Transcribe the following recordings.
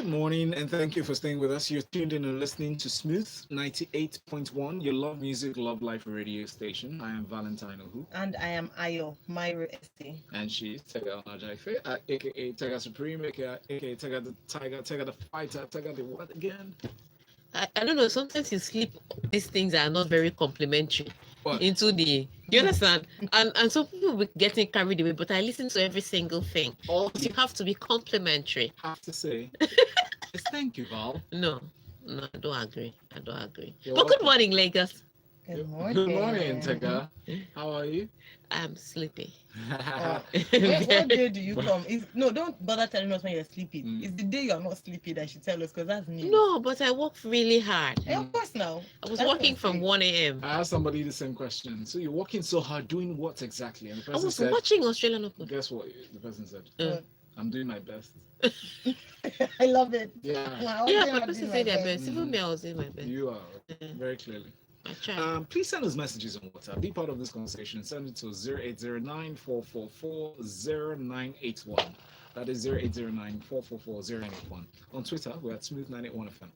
Good morning, and thank you for staying with us. You're tuned in and listening to Smooth 98.1, your love music, love life radio station. I am Valentine Ohu. And I am Ayo Mairo Ese. And she's Tega Onojaife, aka Tega Supreme, aka Tega the Tiger, Tega the Fighter, Tega the what again? I don't know. Sometimes you sleep. These things are not very complimentary What? into the. Do you understand? And some people will be getting carried away. But I listen to every single thing. All You have to be complimentary. have to say is thank you, Val. No, I don't agree. You're Good welcome. morning, Lagos. Good morning. Good morning, Tega. How are you? I'm sleepy. What day do you come? No, don't bother telling us when you're sleeping. Mm. It's the day you're not sleepy that you should tell us, because that's me. No, but I work really hard. Of course now. I was That's working what from I'm 1 a.m. I asked somebody the same question. So you're working so hard, doing what exactly? And the I person was said, watching Australian Open. guess what? The person said, Uh, I'm doing my best. saying. I love it. Yeah, Wow, yeah, I'm but person doing say my their best. best. Even me, I was doing my best. you are Mm. very clearly. I tried. Please send us messages on WhatsApp. Be part of this conversation. Send it to 0809 444 0981. That is 0809 444 0981. On Twitter, we're at Smooth981FM.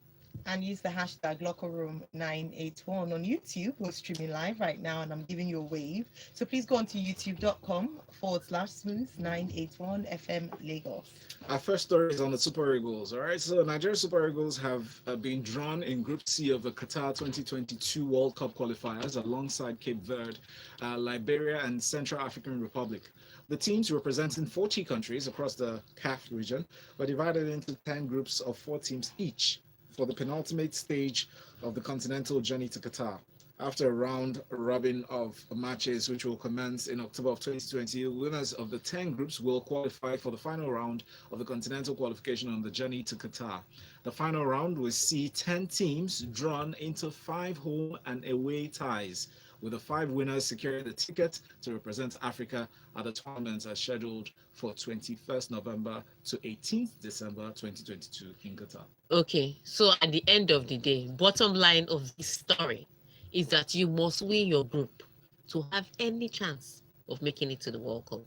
And use the hashtag LockerRoom981 on YouTube. We're streaming live right now, and I'm giving you a wave. So please go on to youtube.com/smooth981FM Lagos. Our first story is on the Super Eagles. All right, so Nigeria Super Eagles have been drawn in Group C of the Qatar 2022 World Cup qualifiers alongside Cape Verde, Liberia, and Central African Republic. The teams representing 40 countries across the CAF region were divided into 10 groups of 4 teams each for the penultimate stage of the continental journey to Qatar. After a round robin of matches, which will commence in October of 2020, winners of the 10 groups will qualify for the final round of the continental qualification on the journey to Qatar. The final round will see 10 teams drawn into 5 home and away ties, with the 5 winners securing the ticket to represent Africa at the tournament as scheduled for 21st November to 18th December 2022 in Qatar. Okay, so at the end of the day, bottom line of this story is that you must win your group to have any chance of making it to the World Cup.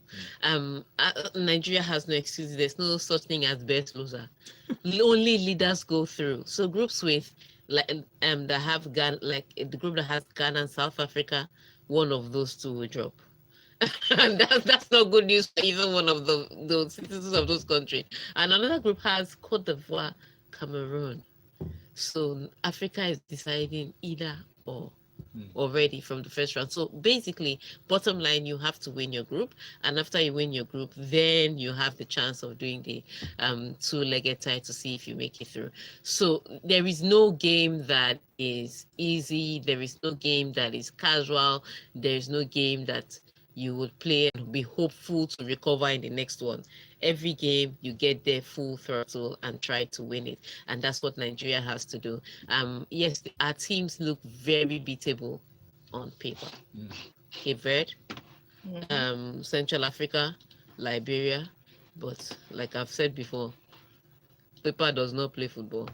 Nigeria has no excuses. There's no such thing as best loser. Only leaders go through. So groups with that have Ghana, like the group that has Ghana and South Africa, one of those two will drop. And that's not good news for even one of the citizens of those countries. And another group has Cote d'Ivoire, Cameroon. So Africa is deciding either or already from the first round. So basically, bottom line, you have to win your group, and after you win your group, then you have the chance of doing the two-legged tie to see if you make it through. So there is no game that is easy. There is no game that is casual. There is no game that you would play and be hopeful to recover in the next one. Every game you get there full throttle and try to win it, and that's what Nigeria has to do. Yes, our teams look very beatable on paper. Cape Verde, Central Africa, Liberia, but like I've said before, paper does not play football.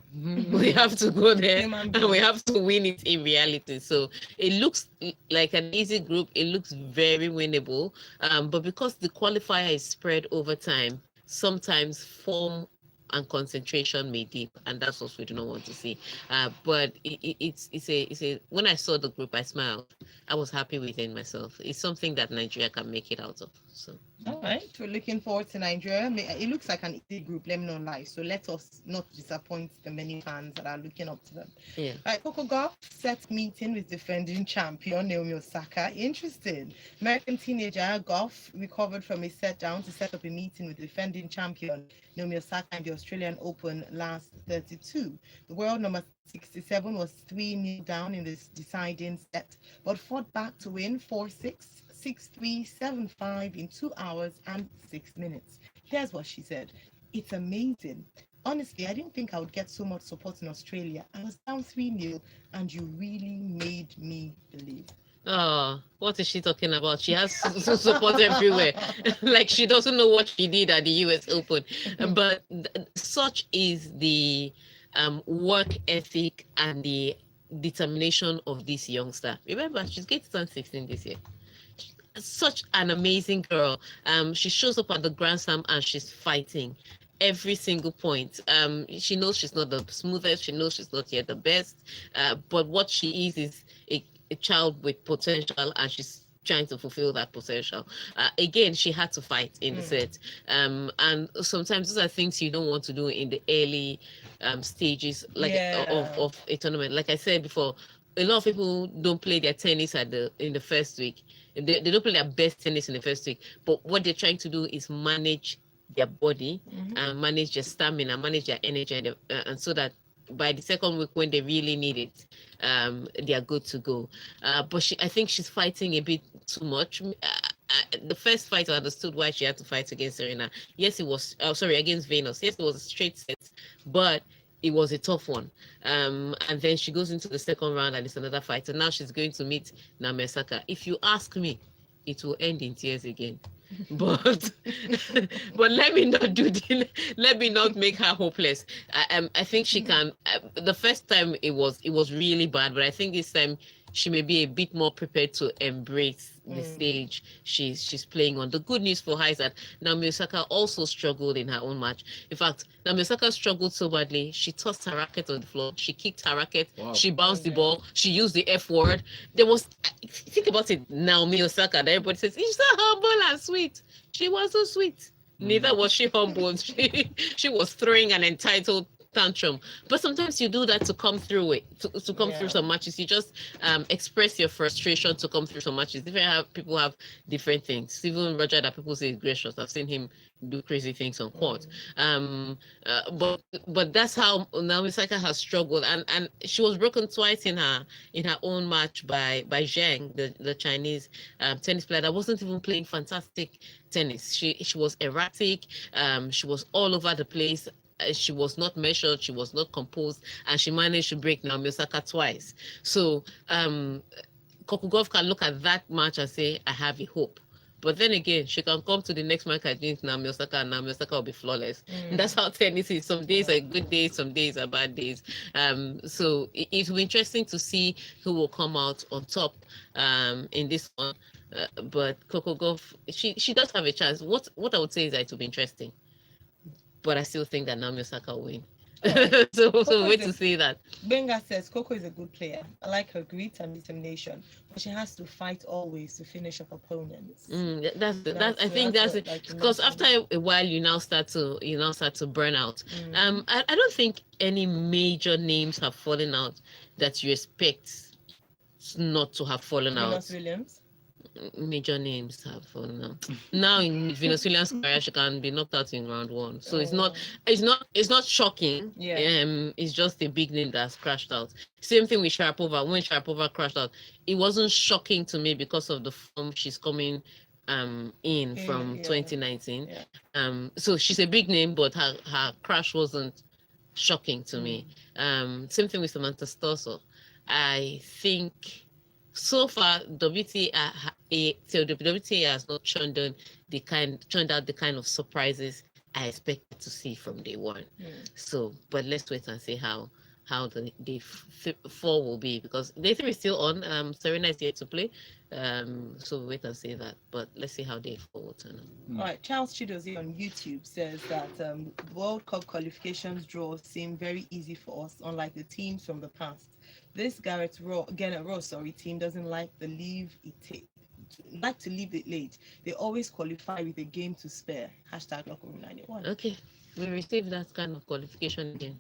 We have to go there and we have to win it in reality. So it looks like an easy group. It looks very winnable. But because the qualifier is spread over time, sometimes form and concentration may dip, and that's what we do not want to see. But it's a when I saw the group, I smiled. I was happy within myself. It's something that Nigeria can make it out of. So all right, we're looking forward to Nigeria. It looks like an easy group, let me not lie. So let us not disappoint the many fans that are looking up to them. yeah. All right, Coco Gauff set meeting with defending champion Naomi Osaka. Interesting. American teenager Gauff recovered from a set down to set up a meeting with defending champion Naomi Osaka in the Australian Open last 32. The world number 67 was 3-0 down in this deciding set, but fought back to win 4-6. 6-3, 7-5 in 2 hours and 6 minutes. Here's what she said. It's amazing. Honestly, I didn't think I would get so much support in Australia. I was down 3-0 and you really made me believe. Oh, what is she talking about? She has support everywhere. Like she doesn't know what she did at the US Open. But such is the work ethic and the determination of this youngster. Remember, she's going to turn 16 this year. Such an amazing girl. She shows up at the Grand Slam and she's fighting. every single point. She knows she's not the smoothest. She knows she's not yet the best. But what she is a child with potential, and she's trying to fulfill that potential. Again, she had to fight in the set. And sometimes those are things you don't want to do in the early stages, like of a tournament. Like I said before, a lot of people don't play their tennis in the first week. They don't play their best tennis in the first week. But what they're trying to do is manage their body and manage their stamina, manage their energy, and so that by the second week when they really need it, they are good to go. But I think she's fighting a bit too much. The first fight, I understood why she had to fight against Serena. Yes, it was against Venus. Yes, it was a straight set, but it was a tough one. And then she goes into the second round and it's another fight. And now she's going to meet Naomi Osaka. If you ask me, it will end in tears again. But let me not make her hopeless. I think she can. The first time it was really bad, but I think this time she may be a bit more prepared to embrace the stage she's playing on. The good news for her is that Naomi Osaka also struggled in her own match. In fact, Naomi Osaka struggled so badly, she tossed her racket on the floor, she kicked her racket, she bounced the ball, she used the F word. Think about it, Naomi Osaka, that everybody says, she's so humble and sweet. She wasn't sweet. Neither was she humble. She was throwing an entitled tantrum. But sometimes you do that to come through it, to come through some matches. You just express your frustration to come through some matches. People have different things. Even Roger, that people say is gracious. I've seen him do crazy things on court. But that's how Naomi Osaka has struggled, and she was broken twice in her own match by Zheng, the Chinese tennis player that wasn't even playing fantastic tennis. She was erratic. She was all over the place. She was not measured, she was not composed, and she managed to break Naomi Osaka twice. So Coco Gauff can look at that match and say, I have a hope. But then again, she can come to the next match against Naomi Osaka, and Naomi Osaka will be flawless. And that's how tennis is. Some days are good days, some days are bad days. So it will be interesting to see who will come out on top in this one. But Coco Gauff, she does have a chance. What I would say is that it will be interesting. But I still think that Naomi Osaka will win. So wait to see that. Benga says Coco is a good player. I like her grit and determination, but she has to fight always to finish off opponents. I think that's it. Because after a while, you now start to burn out. I don't think any major names have fallen out that you expect not to have fallen out. Williams. Major names have fallen out. Now in Venus Williams' career, she can be knocked out in round one. So it's not shocking. It's just a big name that's crashed out. Same thing with Sharapova. When Sharapova crashed out, it wasn't shocking to me because of the form she's coming in from 2019. So she's a big name, but her crash wasn't shocking to me. Same thing with Samantha Stossel. I think so far, WTA has not churned out the kind of surprises I expected to see from day one. So, but let's wait and see how the day 4 will be, because day 3 is still on. Serena is yet to play, so we'll wait and see that. But let's see how day 4 will turn out. All right, Charles Chidozie on YouTube says that World Cup qualifications draws seem very easy for us, unlike the teams from the past. This Garrett Ross team doesn't like to leave it late. They always qualify with a game to spare. #LockerRoom91. Okay, we received that kind of qualification again.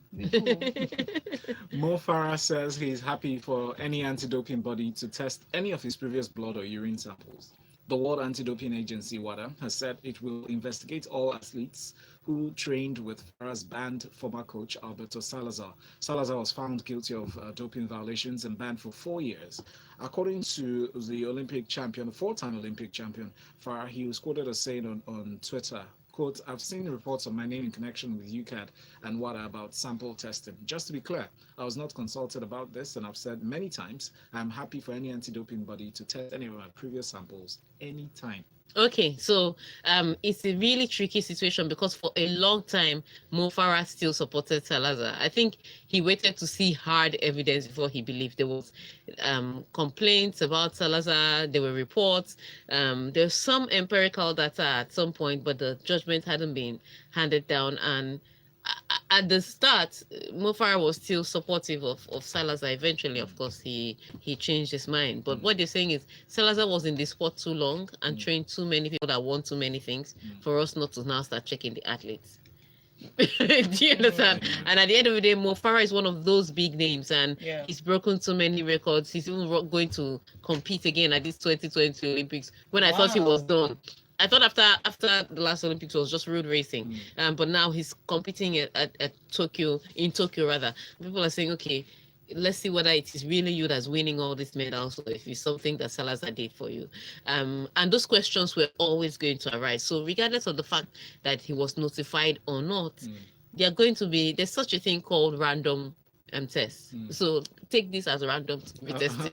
Mo Farah says he's happy for any anti-doping body to test any of his previous blood or urine samples. The World Anti-Doping Agency, WADA, has said it will investigate all athletes who trained with Farah's banned former coach, Alberto Salazar. Salazar was found guilty of doping violations and banned for 4 years. According to the Olympic champion, the 4-time Olympic champion, Farah, he was quoted as saying on Twitter, quote, I've seen reports of my name in connection with UCAD and WADA about sample testing. Just to be clear, I was not consulted about this, and I've said many times, I'm happy for any anti-doping body to test any of my previous samples anytime. Okay, so it's a really tricky situation because for a long time, Mo Farah still supported Salazar. I think he waited to see hard evidence before he believed. There was complaints about Salazar. There were reports. There's some empirical data at some point, but the judgment hadn't been handed down. And at the start, Mo Farah was still supportive of Salazar. Eventually, of course, he changed his mind. But what they're saying is Salazar was in the sport too long and trained too many people that want too many things for us not to now start checking the athletes. Do you understand? And at the end of the day, Mo Farah is one of those big names, and he's broken so many records. He's even going to compete again at this 2020 Olympics. When I thought he was done, I thought after the last Olympics was just road racing, but now he's competing at Tokyo, in Tokyo rather. People are saying, okay, let's see whether it is really you that's winning all these medals or if it's something that Salazar did for you. And those questions were always going to arise. So regardless of the fact that he was notified or not, there's such a thing called random tests. So take this as random retesting.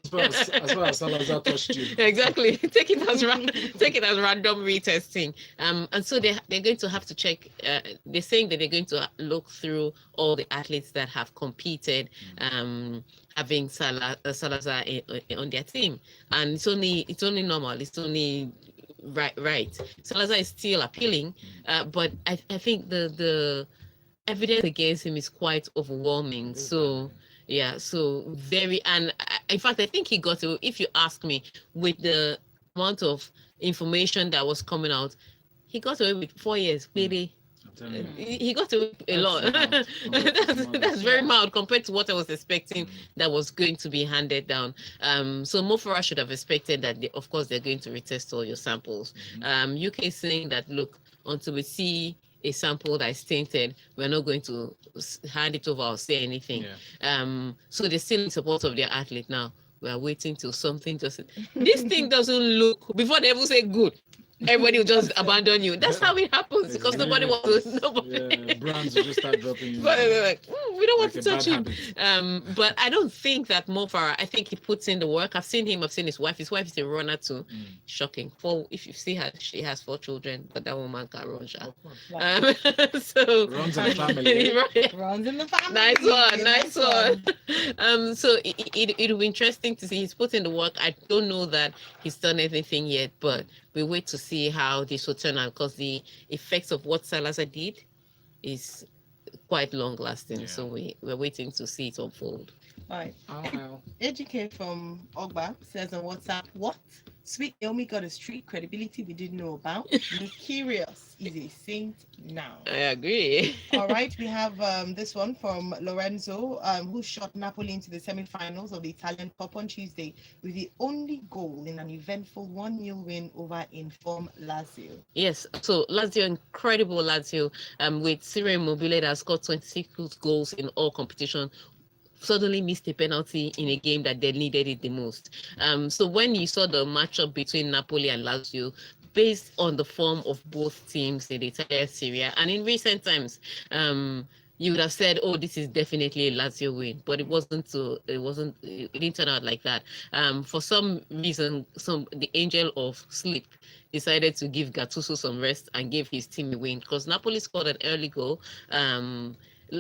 As far as Salazar touched you. Exactly. Take it as random retesting. And so they're going to have to check. They're saying that they're going to look through all the athletes that have competed, having Salazar on their team, and it's only normal. It's only right. Salazar is still appealing, but I think the evidence against him is quite overwhelming. So very, and in fact I think he got to, if you ask me, with the amount of information that was coming out, he got away with 4 years really. He got away with a lot. That's very mild compared to what I was expecting that was going to be handed down. So Mo Farah should have expected that of course they're going to retest all your samples. UK is saying that, look, until we see a sample that is tainted, we're not going to hand it over or say anything. So they're still in support of their athlete now. We are waiting till something just... This thing doesn't look... Before they ever say good, everybody will just abandon you. That's how it happens, because nobody wants to... brands will just start dropping you. But they're like, we don't want to touch him. But I don't think that Mo Farah, I think he puts in the work. I've seen him, I've seen his wife. His wife is a runner too. Shocking. If you see her, she has 4 children, but that woman can run. So runs in the family. Runs in the family. Nice one. So it'll be interesting to see. He's put in the work. I don't know that he's done anything yet, but we wait to see how this will turn out, because the effects of what Salazar did is quite long lasting. So we're waiting to see it unfold. Right. Educate from Ogba says on WhatsApp, what? Sweet Naomi got a street credibility we didn't know about. Be curious is a saint now. I agree. All right, we have this one from Lorenzo, who shot Napoli into the semi-finals of the Italian Cup on Tuesday with the only goal in an eventful 1-0 win over informed Lazio. Yes, so Lazio, incredible Lazio, with Ciro Immobile that has scored 26 goals in all competition, suddenly missed a penalty in a game that they needed it the most. So when you saw the matchup between Napoli and Lazio, based on the form of both teams in the Italian Serie A, and in recent times, you would have said, "Oh, this is definitely a Lazio win," but it wasn't. It didn't turn out like that. For some reason, the angel of sleep decided to give Gattuso some rest and give his team a win, because Napoli scored an early goal.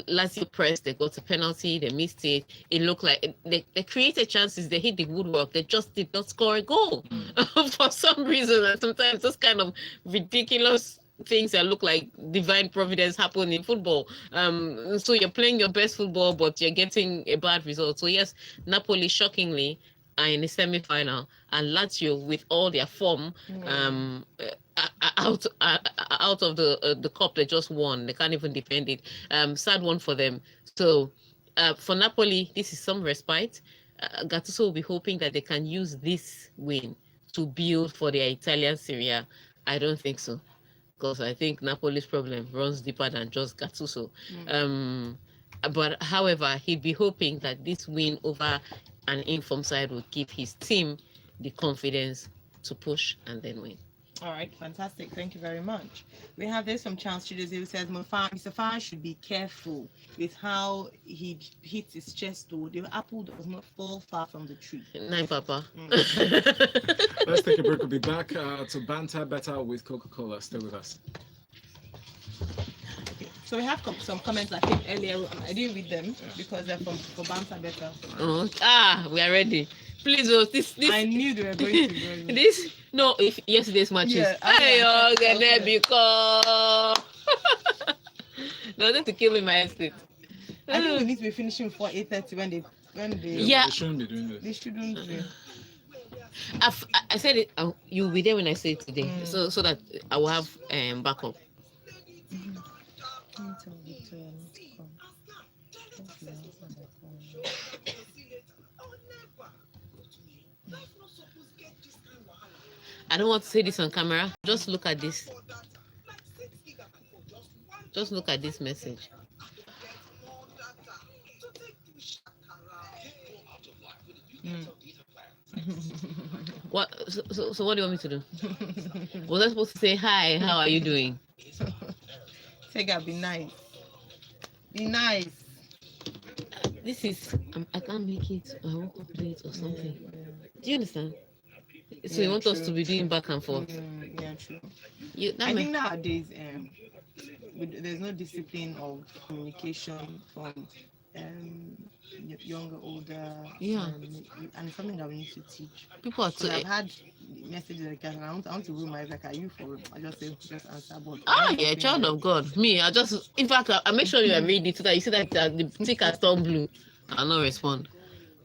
Lazio pressed, they got a penalty, they missed it. It looked like they created chances, they hit the woodwork, they just did not score a goal for some reason. And sometimes those kind of ridiculous things that look like divine providence happen in football. So you're playing your best football, but you're getting a bad result. So yes, Napoli shockingly are in the semi-final, and Lazio, with all their form, out of the cup they just won, they can't even defend it. Sad one for them. So for Napoli, this is some respite. Gattuso will be hoping that they can use this win to build for their Italian Serie A. I don't think so, because I think Napoli's problem runs deeper than just Gattuso. But however, he'd be hoping that this win over an informed side would give his team the confidence to push and then win. All right, fantastic. Thank you very much. We have this from Charles Studios who says Mr. Farr should be careful with how he hits his chest, though. The apple does not fall far from the tree. Nine, Papa. Let's take a break. We'll be back to banter better with Coca-Cola. Stay with us. So we have some comments that came earlier. I didn't read them because they're for banter better. We are ready. Please, this. I knew they were going to join me. This if yesterday's matches. Yeah, Nothing to kill in my estate. I think we need to be finishing before 8:30 when they Yeah. They shouldn't be doing this. they shouldn't be. I said it. You'll be there when I say it today, so that I will have backup. I don't want to say this on camera. Just look at this. Just look at this message. What? So what do you want me to do? Was I supposed to say hi? How are you doing? Tega, be nice. Be nice. This is I can't make it. I woke up late or something. Do you understand? So you want us to be doing back and forth? Yeah, true. I think nowadays, there's no discipline of communication from younger, older. Yeah. And it's something that we need to teach. People are too. I've had messages like that, and I want to rule my like, are you for it? I just say, just answer. But yeah, child of God. Me, I just, in fact, I make sure you are reading so that you see that the tick has turned blue. I'll not respond.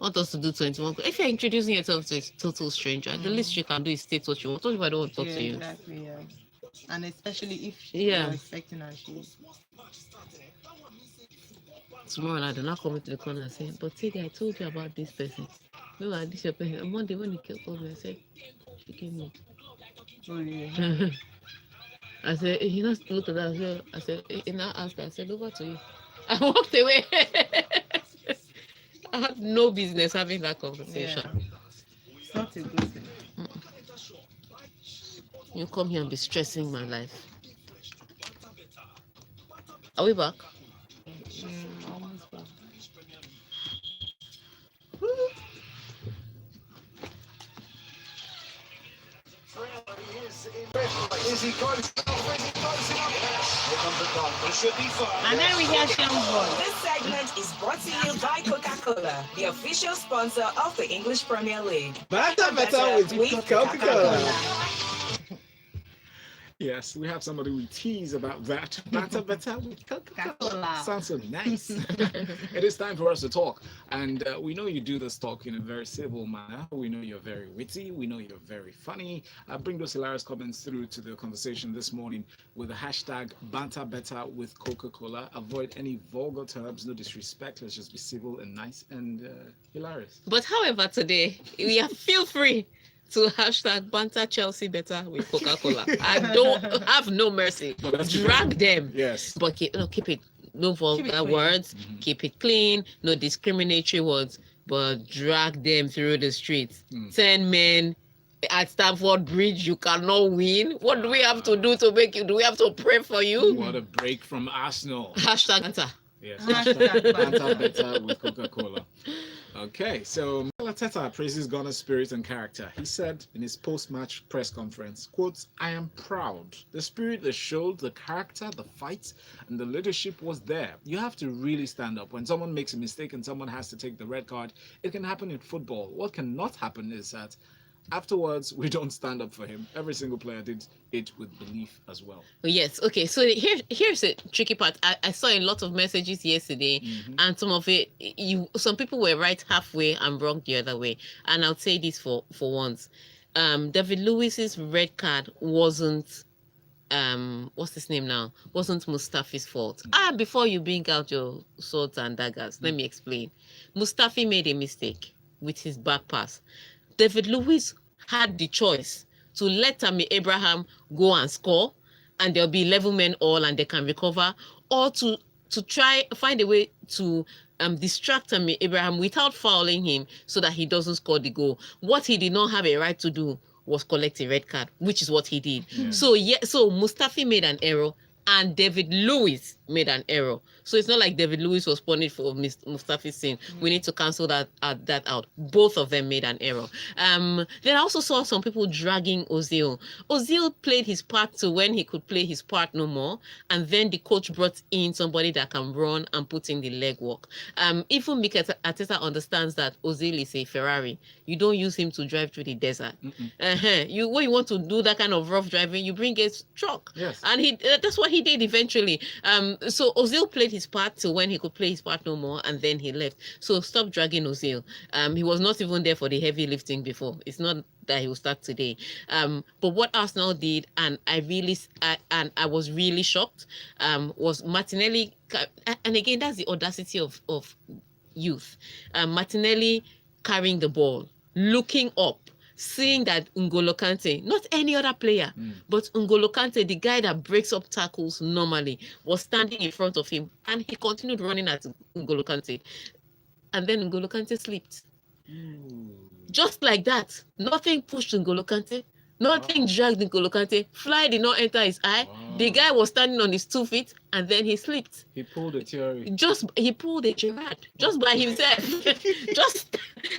Want us to do 21. If you're introducing yourself to a total stranger, the least you can do is state what you want. What if I don't want to talk to you? Exactly, yeah. And especially if you're expecting her, she's. Tomorrow night, they're not coming to the corner and saying, but Teddy, I told you about this person. No, this your person. On Monday when he called me, I said, she came in. Oh, yeah. I said, he not looked at that. I said, he now asked, I said, over to you. I walked away. I had no business having that conversation. Yeah. It's not a good thing. You come here and be stressing my life. Are we back? Almost back. And then we hear Sham's voice. This segment is brought to you by Coca-Cola, the official sponsor of the English Premier League. Banter better with Coca-Cola. Yes, we have somebody we tease about that. Banter better with Coca-Cola. Sounds so nice. It is time for us to talk. And we know you do this talk in a very civil manner. We know you're very witty. We know you're very funny. Bring those hilarious comments through to the conversation this morning with the hashtag Banter better with Coca-Cola. Avoid any vulgar terms, no disrespect. Let's just be civil and nice and hilarious. But however, today, feel free to hashtag banter Chelsea better with Coca-Cola. I don't have no mercy. Drag them. Yes. But keep it, no vulgar words. Mm-hmm. Keep it clean. No discriminatory words. But drag them through the streets. 10 men at Stamford Bridge, you cannot win. What do we have to do to make you? Do we have to pray for you? What a break from Arsenal. Hashtag banter. Yes. Hashtag banter better with Coca-Cola. Okay, so Arteta praises Ghana's spirit and character. He said in his post-match press conference, quote, "I am proud. The spirit that showed, the character, the fight, and the leadership was there. You have to really stand up. When someone makes a mistake and someone has to take the red card, it can happen in football. What cannot happen is that afterwards, we don't stand up for him. Every single player did it with belief as well." Yes. Okay. So here's the tricky part. I saw a lot of messages yesterday, and some of it, some people were right halfway and wrong the other way. And I'll say this for once. David Luiz's red card wasn't what's his name now? Wasn't Mustafi's fault. Before you bring out your swords and daggers, let me explain. Mustafi made a mistake with his back pass. David Luiz had the choice to let Tammy Abraham go and score, and there'll be 11 men all and they can recover, or to try find a way to distract Tammy Abraham without fouling him so that he doesn't score the goal. What he did not have a right to do was collect a red card, which is what he did. Yeah. So Mustafi made an error and David Lewis made an error. So it's not like David Lewis was punished for Mustafi's sin. We need to cancel that out. Both of them made an error. Then I also saw some people dragging Ozil. Ozil played his part to when he could play his part no more, and then the coach brought in somebody that can run and put in the legwork. Even Mikel Arteta understands that Ozil is a Ferrari. You don't use him to drive through the desert. When you want to do that kind of rough driving, you bring a truck. Yes. And that's what he did eventually. So Ozil played his part till when he could play his part no more, and then he left. So stop dragging Ozil. He was not even there for the heavy lifting before. It's not that he will start today. But what Arsenal did, and I was really shocked, was Martinelli. And again, that's the audacity of youth. Martinelli carrying the ball, looking up, seeing that N'Golo Kante, not any other player, but N'Golo Kante, the guy that breaks up tackles normally, was standing in front of him, and he continued running at N'Golo Kante. And then N'Golo Kante slipped. Just like that. Nothing pushed N'Golo Kante. Nothing dragged N'Golo Kante. Fly did not enter his eye. The guy was standing on his 2 feet, and then he slipped. He pulled a theory. He pulled a Gerard just by himself.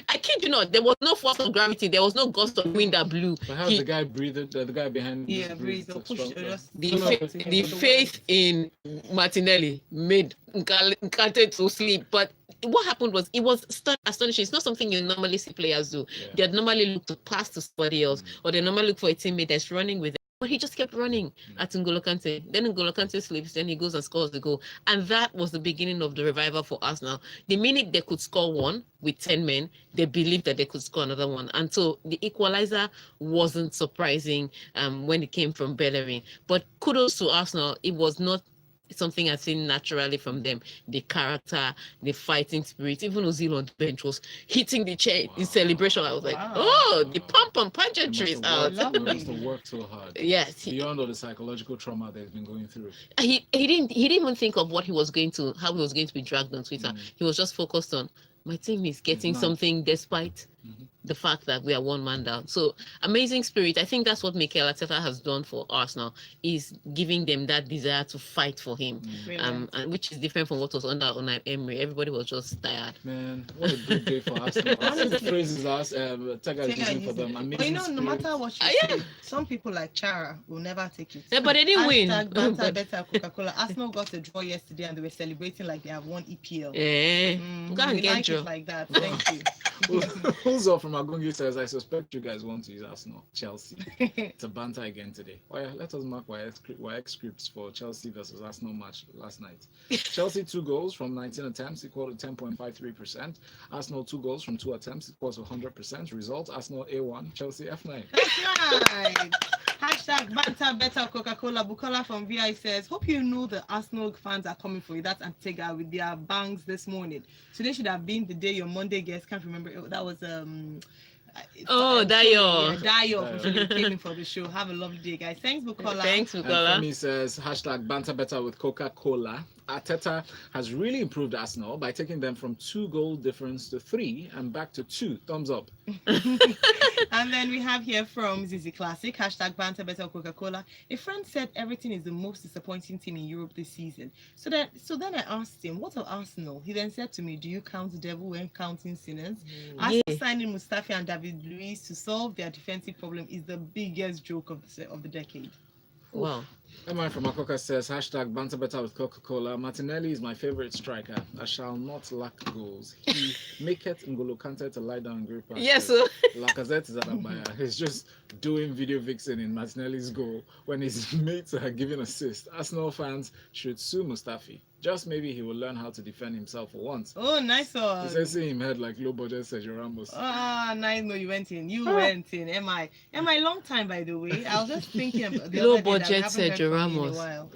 I kid you not, there was no force of gravity. There was no gust of wind that blew. But how the guy breathed? The guy behind. Yeah, breathed or pushed. The faith in Martinelli made Nkante to sleep. But what happened was, it was astonishing. It's not something you normally see players do. Yeah. They normally look to pass to somebody else, or they normally look for a teammate that's running with them. But he just kept running at N'Golo Kante. Then N'Golo Kante sleeps, then he goes and scores the goal. And that was the beginning of the revival for Arsenal. The minute they could score one with 10 men, they believed that they could score another one. And so the equalizer wasn't surprising when it came from Bellerin. But kudos to Arsenal. It was not something I've seen naturally from them. The character, the fighting spirit. Even Ozil on the bench was hitting the chair in celebration. I was like, the pump and pageantry is out. He must have worked so hard. Yes. Beyond all the psychological trauma that he's been going through. He didn't even think of how he was going to be dragged on Twitter. He was just focused on, my team is getting something despite the fact that we are one man down. So amazing spirit. I think that's what Mikel Arteta has done for Arsenal, is giving them that desire to fight for him, and which is different from what was under Unai Emery. Everybody was just tired. Man, what a good day for Arsenal. I think the phrases Tega is using for them. Amazing But no spirit. matter what you say, some people like Chara will never take it. Yeah, but they didn't win. Banta, better Coca-Cola. Arsenal got a draw yesterday, and they were celebrating like they have won EPL. Go and We get like draw. it like that. Thank you. Who's up from Agungi says, I suspect you guys want to use Arsenal, Chelsea. It's a banter again today. Well, let us mark YX scripts for Chelsea versus Arsenal match last night. Chelsea 2 goals from 19 attempts equal to 10.53%. Arsenal 2 goals from 2 attempts equals to 100%. Result, Arsenal A1, Chelsea F9. That's right. Hashtag Banta Better Coca-Cola. Bukola from VI says, hope you know the Arsenal fans are coming for you. That's Tega with their bangs this morning. Today should have been the day your Monday guest, can't remember. That was Dayo. Yeah, Dayo came in for the show. Have a lovely day, guys. Thanks, Bukola. Thanks, Bukola. Femi says, hashtag banter better with Coca-Cola. Arteta has really improved Arsenal by taking them from 2 goal difference to 3 and back to 2. Thumbs up. And then we have here from Zizi Classic, hashtag banter better Coca-Cola. A friend said everything is the most disappointing team in Europe this season. So then I asked him, what of Arsenal? He then said to me, do you count the devil when counting sinners? Arsenal signing Mustafi and David Luiz to solve their defensive problem is the biggest joke of the decade. Wow. Emma from Makoka says, hashtag banter better with Coca-Cola. Martinelli is my favorite striker. I shall not lack goals. He maketh N'Golo Kante to lie down and grip past. Yes, sir. Lacazette is at Abaya. He's just doing video vixen in Martinelli's goal when his mates are giving assist. Arsenal fans should sue Mustafi. Just maybe he will learn how to defend himself for once. Oh, nice one. He says seeing him head like low budget Sergio Ramos. Nice. No, you went in. You went in. Am I long time, by the way? I was just thinking about the Low other day that I budget haven't heard Sergio from you in a Ramos. while.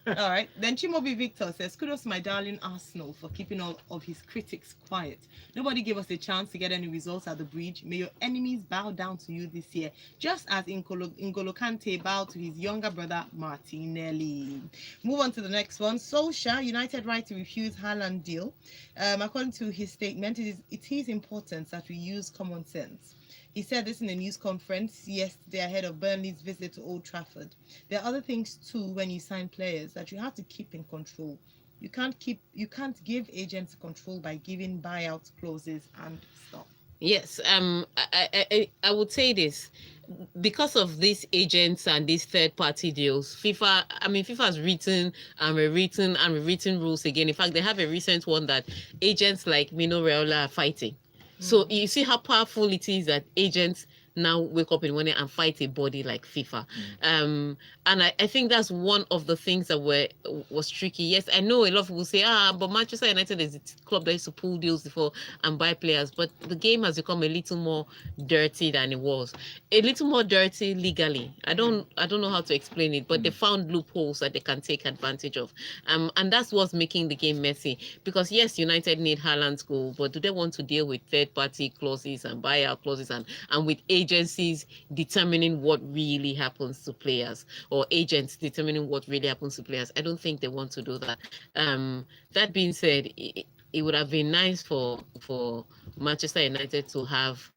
All right. Then Chimobi Victor says, kudos to my darling Arsenal for keeping all of his critics quiet. Nobody gave us a chance to get any results at the bridge. May your enemies bow down to you this year, just as N'Golo Kante bowed to his younger brother Martinelli. Move on to the next one. Solskjaer, United right to refuse Haaland deal. According to his statement, it is important that we use common sense. He said this in a news conference yesterday ahead of Burnley's visit to Old Trafford. There are other things too when you sign players that you have to keep in control. You can't give agents control by giving buyout clauses and stuff. Yes, I would say this, because of these agents and these third party deals, FIFA has written and rewritten rules again. In fact, they have a recent one that agents like Mino Raiola are fighting. So you see how powerful it is that agents now wake up in the morning and fight a body like FIFA. And I think that's one of the things that was tricky. Yes, I know a lot of people say, but Manchester United is a club that used to pull deals before and buy players, but the game has become a little more dirty than it was. A little more dirty legally. I don't know how to explain it, but they found loopholes that they can take advantage of. And that's what's making the game messy. Because yes, United need Haaland's goal, but do they want to deal with third-party clauses and buyout clauses and with agencies determining what really happens to players, or agents determining what really happens to players? I don't think they want to do that. That being said, it would have been nice for Manchester United to have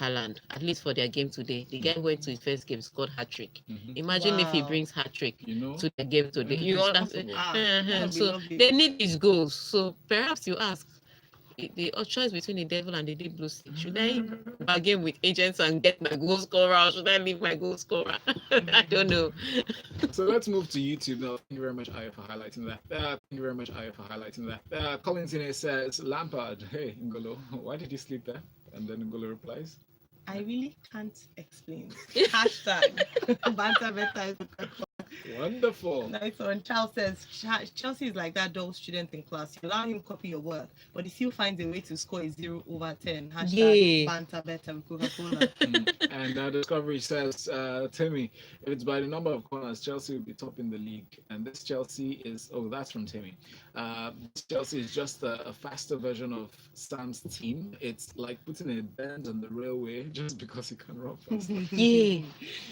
Haaland, at least for their game today. The guy went to his first game, scored hat-trick. Imagine if he brings hat-trick to the game today. You understand? So they need his goals. So perhaps you ask, the choice between the devil and the deep blue sea. Should I bargain with agents and get my goal scorer, or should I leave my goal scorer? I don't know. So let's move to YouTube now. Thank you very much, Ayo, for highlighting that. Colin Tine says, Lampard, hey, Ngolo, why did you sleep there? And then Ngolo replies, I really can't explain. Hashtag banter better. Wonderful. Nice one. Charles says Chelsea is like that dull student in class. You allow him to copy your work, but he still finds a way to score a 0/10. Hashtag banter better with Coca-Cola. And Discovery says, Timmy, if it's by the number of corners, Chelsea will be top in the league. And this Chelsea is, that's from Timmy. This Chelsea is just a faster version of Sam's team. It's like putting a bend on the railway just because he can run faster. You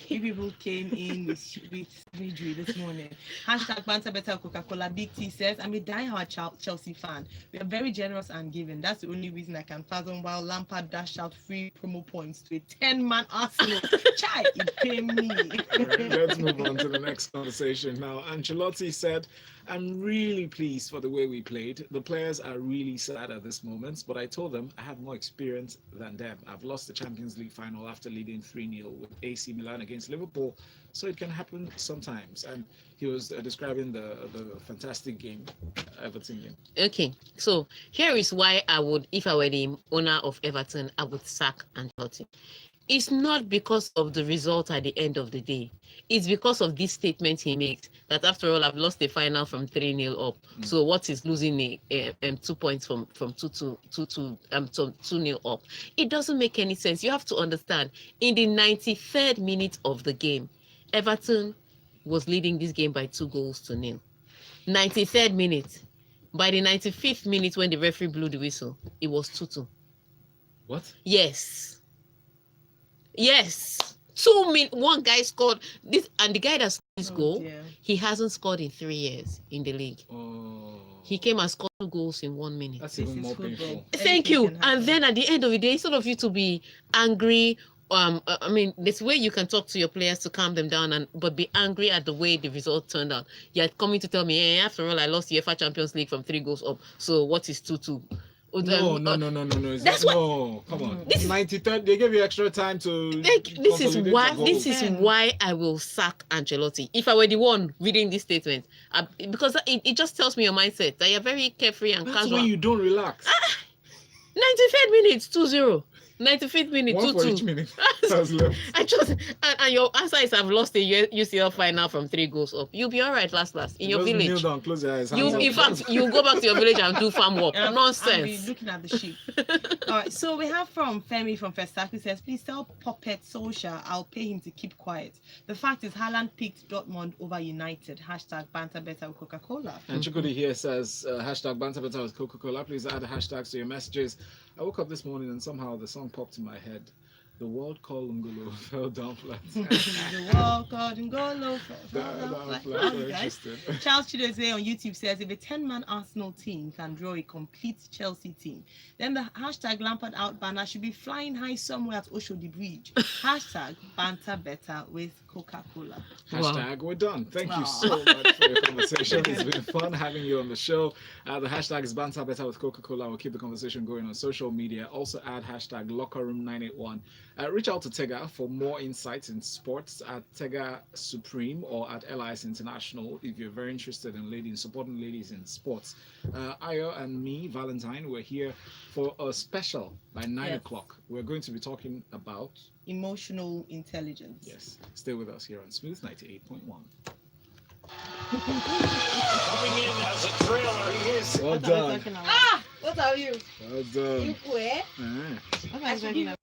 people came in with surgery this morning. Hashtag banter better with Coca-Cola. Big T says, I'm a diehard Chelsea fan. We are very generous and giving. That's the only reason I can fathom while Lampard dashed out free promo points to a 10-man Arsenal. Chai, it came me. Right, let's move on to the next conversation now. Ancelotti said, I'm really pleased for the way we played. The players are really sad at this moment, but I told them I have more experience than them. I've lost the Champions League final after leading 3-0 with AC Milan against Liverpool, so it can happen sometimes. And he was describing the fantastic game, Everton game. Okay, so here is why I would, if I were the owner of Everton, I would sack Ancelotti. It's not because of the result at the end of the day. It's because of this statement he makes that after all, I've lost the final from 3-0 up. So what is losing 2 points from 2-0 up? It doesn't make any sense. You have to understand, in the 93rd minute of the game, Everton was leading this game by 2-0. 93rd minute. By the 95th minute, when the referee blew the whistle, it was 2-2. What? Yes. 2 minutes. One guy scored this, and the guy that scored this goal, he hasn't scored in 3 years in the league. He came and scored 2 goals in 1 minute. That's even more painful. Thank you. And then at the end of the day, instead of you to be angry, this way you can talk to your players to calm them down, but be angry at the way the result turned out. You're coming to tell me, after all, I lost the UEFA Champions League from 3 goals up. So what is 2-2? No. That's what. No, come on. 93rd, they gave you extra time to. This is why I will sack Ancelotti. If I were the one reading this statement, because it just tells me your mindset that you're very carefree and casual. That's when you don't relax. 93rd minute, 2-0. 95th minute, 2-2. One for each minute. I just and your answer is I've lost the UCL final from 3 goals up. You'll be all right last in your village. Kneel down, close your eyes. In fact, you go back to your village and do farm work. Nonsense. I'll be looking at the sheep. All right, so we have from Femi from Festac, who says, please tell Puppet Solskjaer I'll pay him to keep quiet. The fact is Haaland picked Dortmund over United. Hashtag banter better with Coca-Cola. And Chukudi here says, hashtag banter better with Coca-Cola. Please add hashtags to your messages. I woke up this morning and somehow the song popped in my head. The world called Ngolo fell down flat. The world called Ngolo fell down flat. Wow, you guys. Interesting. Charles Chidozie on YouTube says, if a 10-man Arsenal team can draw a complete Chelsea team, then the hashtag Lampard out banner should be flying high somewhere at Oshodi Bridge. Hashtag banter better with Coca-Cola. Hashtag we're done. Thank you Wow. so much for your conversation. It's been fun having you on the show. The hashtag is banter better with Coca-Cola. We'll keep the conversation going on social media. Also add hashtag lockerroom981. Reach out to Tega for more insights in sports at Tega Supreme or at LIS International if you're very interested in supporting ladies in sports. Ayo and me, Valentine, we're here for a special by 9 o'clock. We're going to be talking about emotional intelligence. Yes. Stay with us here on Smooth 98.1. Coming in as a trailer, he is. Well done. Ah! What are you? Well done. You quit? Ah. What are you talking about?